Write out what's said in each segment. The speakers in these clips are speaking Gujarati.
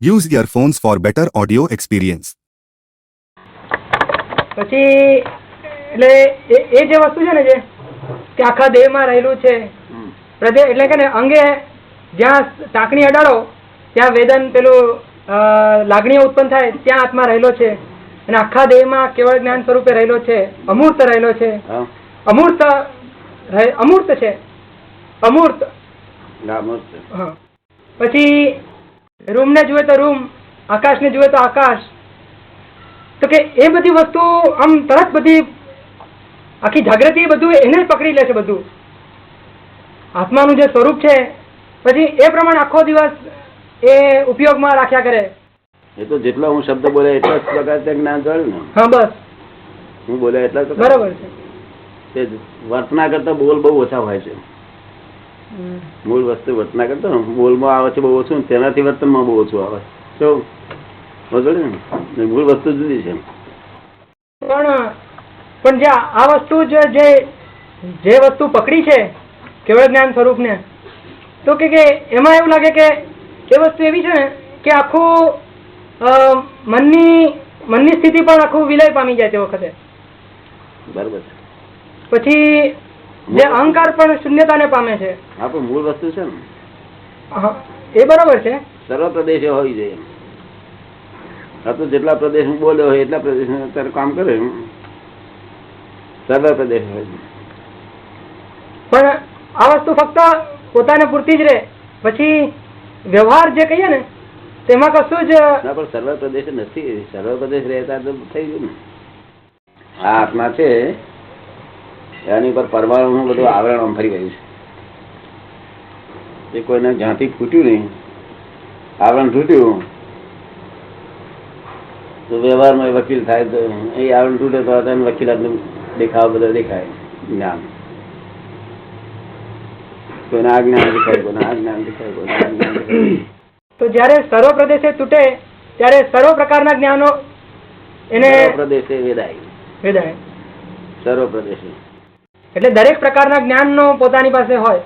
Use earphones for better audio experience. પછી એટલે એ જે વસ્તુ છે ને જે કે આખા દેહમાં રહેલું છે પ્રદેશ એટલે કે ને અંગે જ્યાં ટાંકણી અડાડો ત્યાં વેદન પેલું લાગણીઓ ઉત્પન્ન થાય ત્યાં આત્મા રહેલો છે અને આખા દેહમાં કેવળ જ્ઞાન સ્વરૂપે રહેલો છે, અમૂર્ત રહેલો છે. અમૂર્ત અમૂર્ત છે, અમૂર્ત. હા. પછી રૂમ ને જુએ તો રૂમ, આકાશ ને જુએ તો આકાશ. તો કે એ બધી વસ્તુ આમ તરત બધી આખી જાગૃતિ બધું એને જ પકડી લે છે બધું આત્માનું જે સ્વરૂપ છે. પછી એ પ્રમાણે આખો દિવસ એ ઉપયોગમાં રાખ્યા કરે. એ તો જેટલો હું શબ્દ બોલે એટલા જ પ્રકાર જ્ઞાન જોડે ને. હા બસ હું બોલે એટલા જ બરાબર છે. વર્તના કરતા બોલ બહુ ઓછા હોય છે. મૂળ વસ્તુ વર્તના કરતા બોલમાં આવે છે બહુ ઓછું, તેનાથી વર્તનમાં બહુ ઓછું આવે. તો ને મૂળ વસ્તુ જુદી છે. પણ જે આ વસ્તુ જે વસ્તુ પકડી છે કેવળ જ્ઞાન સ્વરૂપ ને, તો કે એમાં એવું લાગે કે એ વસ્તુ એવી છે ને કે આખું મનની સ્થિતિ પણ આખું વિલય પામી જાય તે વખતે. બરાબર. પછી જે અહંકાર પણ શૂન્યતાને પામે છે. હા પણ મૂળ વસ્તુ છે ને. એ બરાબર છે. સર્વ પ્રદેશો હોવી જોઈએ. આ તો જેટલા પ્રદેશ બોલ્યો હોય એટલા પ્રદેશ અત્યારે કામ કરે. સર્વ પ્રદેશ હોય પણ આ વસ્તુ ફક્ત પોતાને પૂરતી જ રહે. પછી વ્યવહાર જે કહીએ ને તેમાં કશું જ ના. પણ સર્વ પ્રદેશ નથી. સર્વ પ્રદેશ રહેતા તો થઈ ગયું ને. આ આત્મા છે એની પર પરમાણુનું બધું આવરણ ફરી ગયું છે. એ કોઈને જ્યાંથી ફૂટ્યું નહીં, આવરણ તૂટ્યું તો વ્યવહારમાં વકીલ થાય તો એ આવરણ તૂટે તો વકીલાત દેખાવ બધો દેખાય. જ્ઞાન કોઈને આ જ્ઞાન દેખાય, કોઈને આ જ્ઞાન દેખાય, કોઈને આ જ્ઞાન દેખાય. તો જયારે સર્વ પ્રદેશે તૂટે ત્યારે સર્વ પ્રકારના જ્ઞાનો એને પ્રદેશે વેદાય. સર્વ પ્રદેશે એટલે દરેક પ્રકારના જ્ઞાન નો પોતાની પાસે હોય.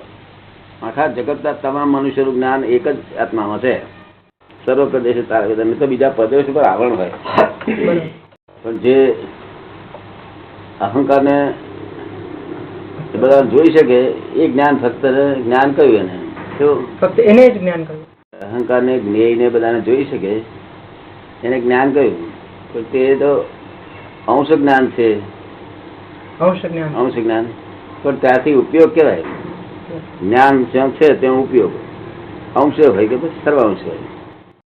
આખા જગતના તમામ મનુષ્યનું જ્ઞાન એક જ આત્મામાં છે. સર્વ પ્રદેશે તારા વેદન. તો બીજા પ્રદેશ ઉપર આવરણ હોય. પણ જે અહંકાર ને બધા જોઈ શકે એ જ્ઞાન ફક્ત જ્ઞાન કહ્યું એને. ફક્ત એને જ જ્ઞાન કહ્યું. અહંકાર ને જ્ઞેય ને બધાને જોઈ શકે એને જ્ઞાન કહ્યું. પણ તે તો અંશ જ્ઞાન છે. અંશ જ્ઞાન. પણ ત્યાંથી ઉપયોગ કેવાય. જ્ઞાન જ્યાં છે ત્યાં ઉપયોગ અંશ હોય કે પછી સર્વાંશ હોય.